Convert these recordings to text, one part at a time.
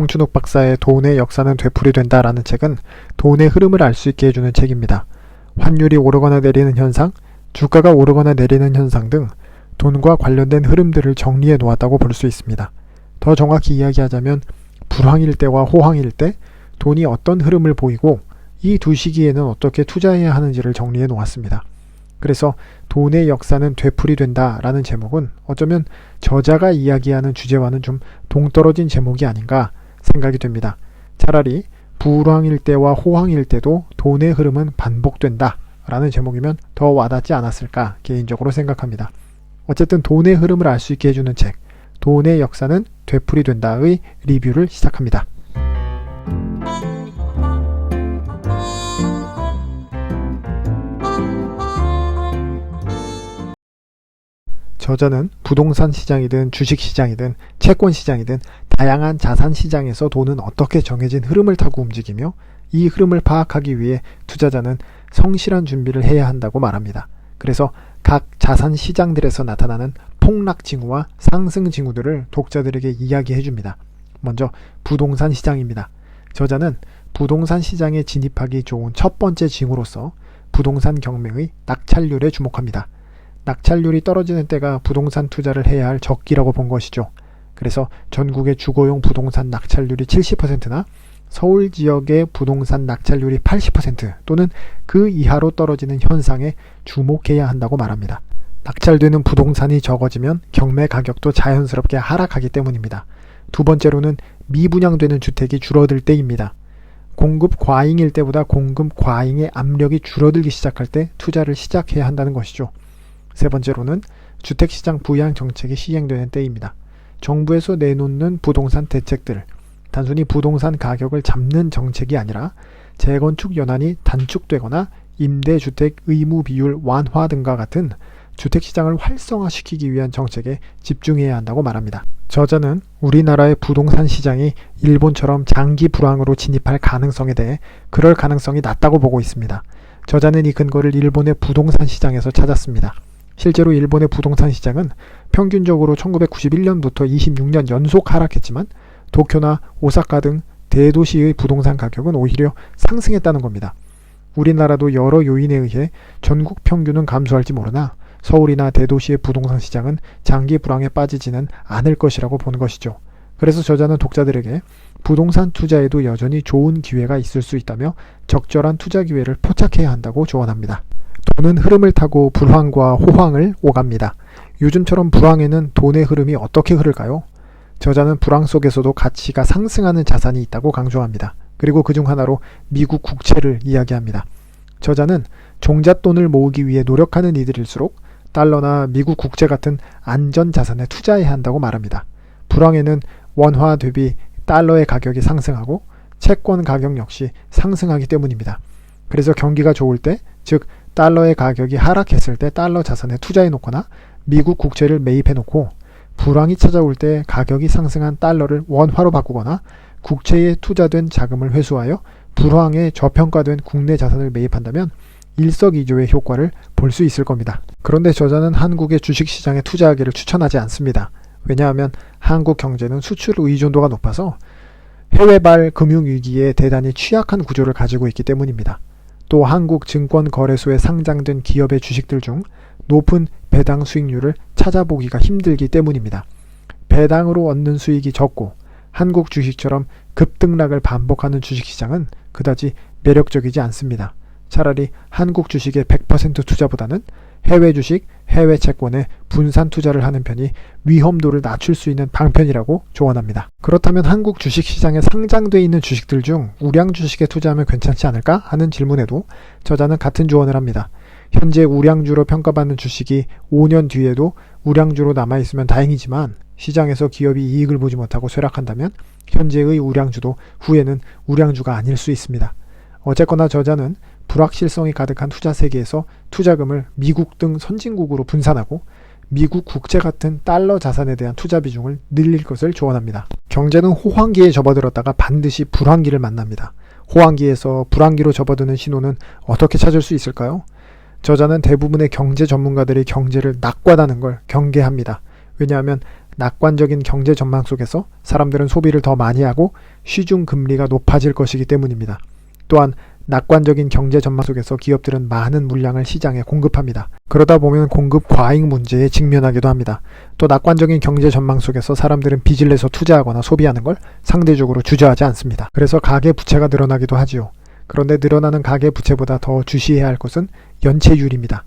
홍춘욱 박사의 돈의 역사는 되풀이된다 라는 책은 돈의 흐름을 알 수 있게 해주는 책입니다. 환율이 오르거나 내리는 현상, 주가가 오르거나 내리는 현상 등 돈과 관련된 흐름들을 정리해 놓았다고 볼 수 있습니다. 더 정확히 이야기하자면 불황일 때와 호황일 때 돈이 어떤 흐름을 보이고 이 두 시기에는 어떻게 투자해야 하는지를 정리해 놓았습니다. 그래서 돈의 역사는 되풀이된다 라는 제목은 어쩌면 저자가 이야기하는 주제와는 좀 동떨어진 제목이 아닌가 생각이 됩니다. 차라리 불황일 때와 호황일 때도 돈의 흐름은 반복된다 라는 제목이면 더 와닿지 않았을까 개인적으로 생각합니다. 어쨌든 돈의 흐름을 알 수 있게 해주는 책 돈의 역사는 되풀이된다의 리뷰를 시작합니다. 저자는 부동산 시장이든 주식 시장이든 채권 시장이든 다양한 자산 시장에서 돈은 어떻게 정해진 흐름을 타고 움직이며 이 흐름을 파악하기 위해 투자자는 성실한 준비를 해야 한다고 말합니다. 그래서 각 자산 시장들에서 나타나는 폭락 징후와 상승 징후들을 독자들에게 이야기해 줍니다. 먼저 부동산 시장입니다. 저자는 부동산 시장에 진입하기 좋은 첫 번째 징후로서 부동산 경매의 낙찰률에 주목합니다. 낙찰률이 떨어지는 때가 부동산 투자를 해야 할 적기라고 본 것이죠. 그래서 전국의 주거용 부동산 낙찰률이 70%나 서울 지역의 부동산 낙찰률이 80% 또는 그 이하로 떨어지는 현상에 주목해야 한다고 말합니다. 낙찰되는 부동산이 적어지면 경매 가격도 자연스럽게 하락하기 때문입니다. 두 번째로는 미분양되는 주택이 줄어들 때입니다. 공급 과잉일 때보다 공급 과잉의 압력이 줄어들기 시작할 때 투자를 시작해야 한다는 것이죠. 세 번째로는 주택시장 부양 정책이 시행되는 때입니다. 정부에서 내놓는 부동산 대책들, 단순히 부동산 가격을 잡는 정책이 아니라 재건축 연한이 단축되거나 임대주택 의무 비율 완화 등과 같은 주택시장을 활성화시키기 위한 정책에 집중해야 한다고 말합니다. 저자는 우리나라의 부동산 시장이 일본처럼 장기 불황으로 진입할 가능성에 대해 그럴 가능성이 낮다고 보고 있습니다. 저자는 이 근거를 일본의 부동산 시장에서 찾았습니다. 실제로 일본의 부동산 시장은 평균적으로 1991년부터 26년 연속 하락했지만 도쿄나 오사카 등 대도시의 부동산 가격은 오히려 상승했다는 겁니다. 우리나라도 여러 요인에 의해 전국 평균은 감소할지 모르나 서울이나 대도시의 부동산 시장은 장기 불황에 빠지지는 않을 것이라고 보는 것이죠. 그래서 저자는 독자들에게 부동산 투자에도 여전히 좋은 기회가 있을 수 있다며 적절한 투자 기회를 포착해야 한다고 조언합니다. 돈은 흐름을 타고 불황과 호황을 오갑니다. 요즘처럼 불황에는 돈의 흐름이 어떻게 흐를까요? 저자는 불황 속에서도 가치가 상승하는 자산이 있다고 강조합니다. 그리고 그중 하나로 미국 국채를 이야기합니다. 저자는 종잣돈을 모으기 위해 노력하는 이들일수록 달러나 미국 국채 같은 안전자산에 투자해야 한다고 말합니다. 불황에는 원화 대비 달러의 가격이 상승하고 채권 가격 역시 상승하기 때문입니다. 그래서 경기가 좋을 때, 즉 달러의 가격이 하락했을 때 달러 자산에 투자해 놓거나 미국 국채를 매입해 놓고 불황이 찾아올 때 가격이 상승한 달러를 원화로 바꾸거나 국채에 투자된 자금을 회수하여 불황에 저평가된 국내 자산을 매입한다면 일석이조의 효과를 볼 수 있을 겁니다. 그런데 저자는 한국의 주식시장에 투자하기를 추천하지 않습니다. 왜냐하면 한국 경제는 수출 의존도가 높아서 해외발 금융위기에 대단히 취약한 구조를 가지고 있기 때문입니다. 또 한국증권거래소에 상장된 기업의 주식들 중 높은 배당 수익률을 찾아보기가 힘들기 때문입니다. 배당으로 얻는 수익이 적고 한국 주식처럼 급등락을 반복하는 주식시장은 그다지 매력적이지 않습니다. 차라리 한국 주식의 100% 투자보다는 해외 주식, 해외 채권에 분산 투자를 하는 편이 위험도를 낮출 수 있는 방편이라고 조언합니다. 그렇다면 한국 주식시장에 상장되어 있는 주식들 중 우량 주식에 투자하면 괜찮지 않을까 하는 질문에도 저자는 같은 조언을 합니다. 현재 우량주로 평가받는 주식이 5년 뒤에도 우량주로 남아있으면 다행이지만 시장에서 기업이 이익을 보지 못하고 쇠락한다면 현재의 우량주도 후에는 우량주가 아닐 수 있습니다. 어쨌거나 저자는 불확실성이 가득한 투자 세계에서 투자금을 미국 등 선진국으로 분산하고 미국 국채 같은 달러 자산에 대한 투자 비중을 늘릴 것을 조언합니다. 경제는 호황기에 접어들었다가 반드시 불황기를 만납니다. 호황기에서 불황기로 접어드는 신호는 어떻게 찾을 수 있을까요? 저자는 대부분의 경제 전문가들이 경제를 낙관하는 걸 경계합니다. 왜냐하면 낙관적인 경제 전망 속에서 사람들은 소비를 더 많이 하고 시중 금리가 높아질 것이기 때문입니다. 또한 낙관적인 경제 전망 속에서 기업들은 많은 물량을 시장에 공급합니다. 그러다 보면 공급 과잉 문제에 직면하기도 합니다. 또 낙관적인 경제 전망 속에서 사람들은 빚을 내서 투자하거나 소비하는 걸 상대적으로 주저하지 않습니다. 그래서 가계 부채가 늘어나기도 하지요. 그런데 늘어나는 가계 부채보다 더 주시해야 할 것은 연체율입니다.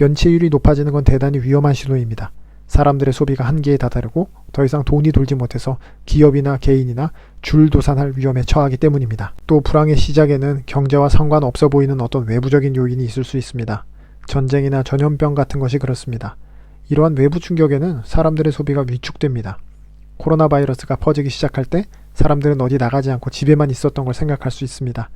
연체율이 높아지는 건 대단히 위험한 신호입니다. 사람들의 소비가 한계에 다다르고 더 이상 돈이 돌지 못해서 기업이나 개인이나 줄도산할 위험에 처하기 때문입니다. 또 불황의 시작에는 경제와 상관없어 보이는 어떤 외부적인 요인이 있을 수 있습니다. 전쟁이나 전염병 같은 것이 그렇습니다. 이러한 외부 충격에는 사람들의 소비가 위축됩니다. 코로나 바이러스가 퍼지기 시작할 때 사람들은 어디 나가지 않고 집에만 있었던 걸 생각할 수 있습니다.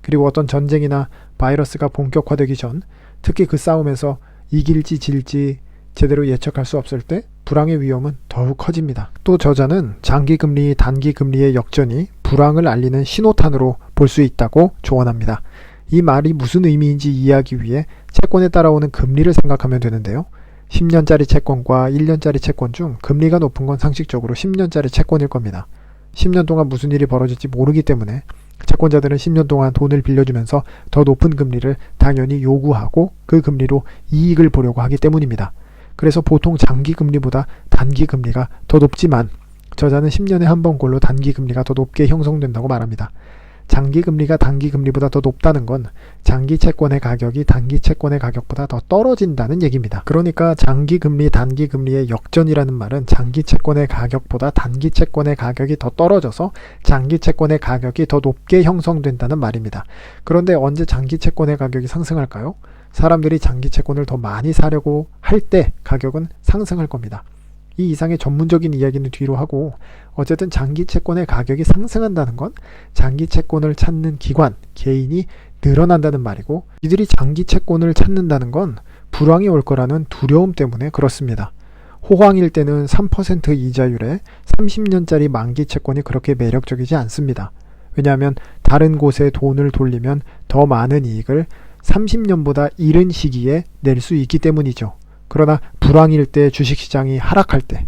그리고 어떤 전쟁이나 바이러스가 본격화되기 전, 특히 그 싸움에서 이길지 질지 제대로 예측할 수 없을 때 불황의 위험은 더욱 커집니다. 또 저자는 장기금리, 단기금리의 역전이 불황을 알리는 신호탄으로 볼 수 있다고 조언합니다. 이 말이 무슨 의미인지 이해하기 위해 채권에 따라오는 금리를 생각하면 되는데요. 10년짜리 채권과 1년짜리 채권 중 금리가 높은 건 상식적으로 10년짜리 채권일 겁니다. 10년 동안 무슨 일이 벌어질지 모르기 때문에 채권자들은 10년 동안 돈을 빌려주면서 더 높은 금리를 당연히 요구하고 그 금리로 이익을 보려고 하기 때문입니다. 그래서 보통 장기금리보다 단기금리가 더 높지만 저자는 10년에 한 번꼴로 단기금리가 더 높게 형성된다고 말합니다. 장기금리가 단기금리보다 더 높다는 건 장기 채권의 가격이 단기 채권의 가격보다 더 떨어진다는 얘기입니다. 그러니까 장기금리, 단기금리의 역전이라는 말은 장기 채권의 가격보다 단기 채권의 가격이 더 떨어져서 장기 채권의 가격이 더 높게 형성된다는 말입니다. 그런데 언제 장기 채권의 가격이 상승할까요? 사람들이 장기 채권을 더 많이 사려고 할 때 가격은 상승할 겁니다. 이 이상의 전문적인 이야기는 뒤로 하고 어쨌든 장기 채권의 가격이 상승한다는 건 장기 채권을 찾는 기관, 개인이 늘어난다는 말이고 이들이 장기 채권을 찾는다는 건 불황이 올 거라는 두려움 때문에 그렇습니다. 호황일 때는 3% 이자율에 30년짜리 만기 채권이 그렇게 매력적이지 않습니다. 왜냐하면 다른 곳에 돈을 돌리면 더 많은 이익을 30년보다 이른 시기에 낼 수 있기 때문이죠. 그러나 불황일 때 주식시장이 하락할 때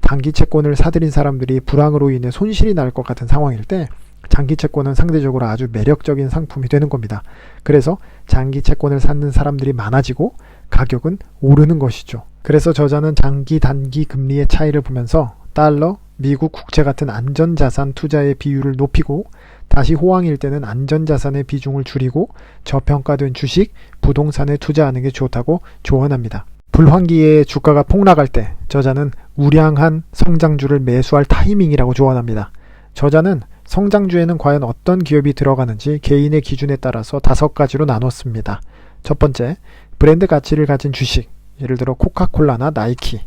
단기 채권을 사들인 사람들이 불황으로 인해 손실이 날 것 같은 상황일 때 장기 채권은 상대적으로 아주 매력적인 상품이 되는 겁니다. 그래서 장기 채권을 사는 사람들이 많아지고 가격은 오르는 것이죠. 그래서 저자는 장기 단기 금리의 차이를 보면서 달러, 미국 국채 같은 안전자산 투자의 비율을 높이고 다시 호황일 때는 안전자산의 비중을 줄이고 저평가된 주식, 부동산에 투자하는 게 좋다고 조언합니다. 불황기에 주가가 폭락할 때 저자는 우량한 성장주를 매수할 타이밍이라고 조언합니다. 저자는 성장주에는 과연 어떤 기업이 들어가는지 개인의 기준에 따라서 5가지로 나눴습니다. 첫 번째, 브랜드 가치를 가진 주식, 예를 들어 코카콜라나 나이키.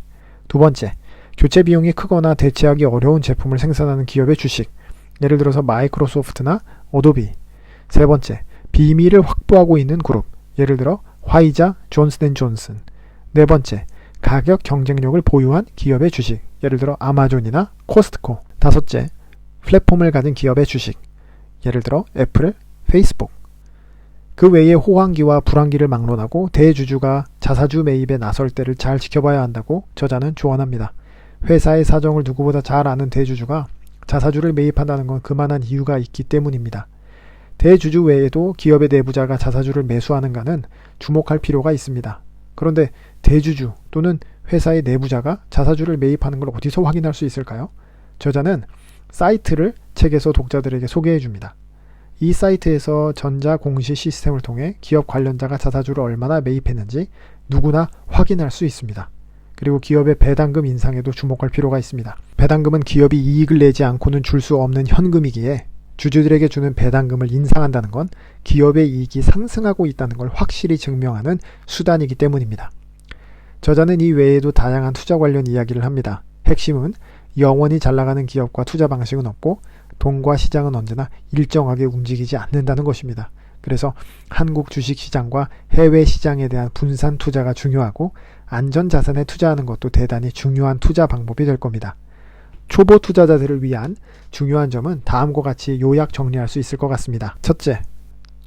두 번째, 교체 비용이 크거나 대체하기 어려운 제품을 생산하는 기업의 주식, 예를 들어서 마이크로소프트나 어도비. 세 번째, 비밀을 확보하고 있는 그룹, 예를 들어 화이자, 존슨앤존슨. 네 번째, 가격 경쟁력을 보유한 기업의 주식, 예를 들어 아마존이나 코스트코. 다섯째, 플랫폼을 가진 기업의 주식, 예를 들어 애플, 페이스북. 그 외에 호황기와 불황기를 막론하고 대주주가 자사주 매입에 나설 때를 잘 지켜봐야 한다고 저자는 조언합니다. 회사의 사정을 누구보다 잘 아는 대주주가 자사주를 매입한다는 건 그만한 이유가 있기 때문입니다. 대주주 외에도 기업의 내부자가 자사주를 매수하는가는 주목할 필요가 있습니다. 그런데 대주주 또는 회사의 내부자가 자사주를 매입하는 걸 어디서 확인할 수 있을까요? 저자는 사이트를 책에서 독자들에게 소개해 줍니다. 이 사이트에서 전자공시 시스템을 통해 기업 관련자가 자사주를 얼마나 매입했는지 누구나 확인할 수 있습니다. 그리고 기업의 배당금 인상에도 주목할 필요가 있습니다. 배당금은 기업이 이익을 내지 않고는 줄 수 없는 현금이기에 주주들에게 주는 배당금을 인상한다는 건 기업의 이익이 상승하고 있다는 걸 확실히 증명하는 수단이기 때문입니다. 저자는 이 외에도 다양한 투자 관련 이야기를 합니다. 핵심은 영원히 잘 나가는 기업과 투자 방식은 없고 돈과 시장은 언제나 일정하게 움직이지 않는다는 것입니다. 그래서 한국 주식시장과 해외 시장에 대한 분산 투자가 중요하고 안전자산에 투자하는 것도 대단히 중요한 투자 방법이 될 겁니다. 초보 투자자들을 위한 중요한 점은 다음과 같이 요약 정리할 수 있을 것 같습니다. 첫째,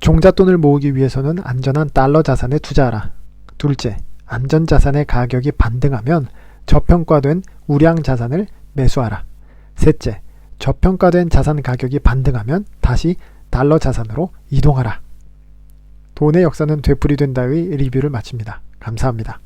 종잣돈을 모으기 위해서는 안전한 달러 자산에 투자하라. 둘째, 안전자산의 가격이 반등하면 저평가된 우량 자산을 매수하라. 셋째, 저평가된 자산 가격이 반등하면 다시 달러 자산으로 이동하라. 돈의 역사는 되풀이된다의 리뷰를 마칩니다. 감사합니다.